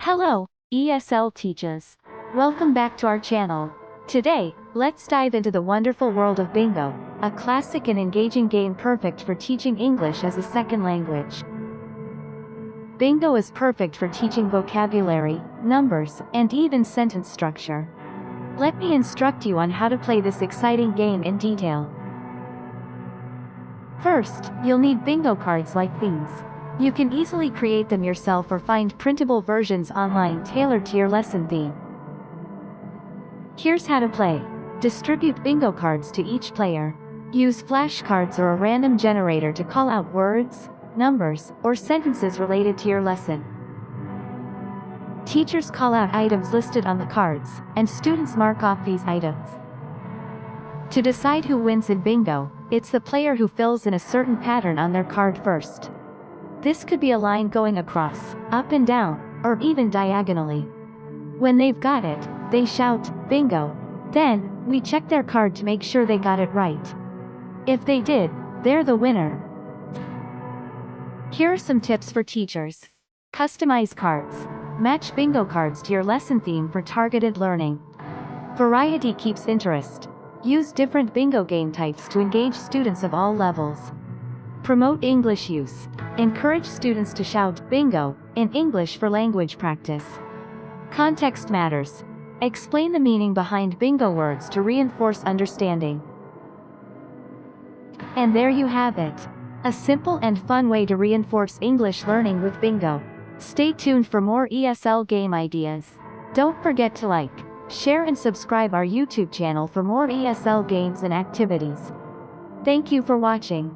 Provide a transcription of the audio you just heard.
Hello, ESL teachers. Welcome back to our channel. Today, let's dive into the wonderful world of Bingo, a classic and engaging game perfect for teaching English as a second language. Bingo is perfect for teaching vocabulary, numbers, and even sentence structure. Let me instruct you on how to play this exciting game in detail. First, you'll need bingo cards like these. You can easily create them yourself or find printable versions online tailored to your lesson theme. Here's how to play. Distribute bingo cards to each player. Use flashcards or a random generator to call out words, numbers, or sentences related to your lesson. Teachers call out items listed on the cards, and students mark off these items. To decide who wins in bingo, it's the player who fills in a certain pattern on their card first. This could be a line going across, up and down, or even diagonally. When they've got it, they shout, "Bingo!" Then, we check their card to make sure they got it right. If they did, they're the winner. Here are some tips for teachers. Customize cards. Match bingo cards to your lesson theme for targeted learning. Variety keeps interest. Use different bingo game types to engage students of all levels. Promote English use. Encourage students to shout "Bingo" in English for language practice. Context matters. Explain the meaning behind bingo words to reinforce understanding. And there you have it. A simple and fun way to reinforce English learning with bingo. Stay tuned for more ESL game ideas. Don't forget to like, share and subscribe our YouTube channel for more ESL games and activities. Thank you for watching.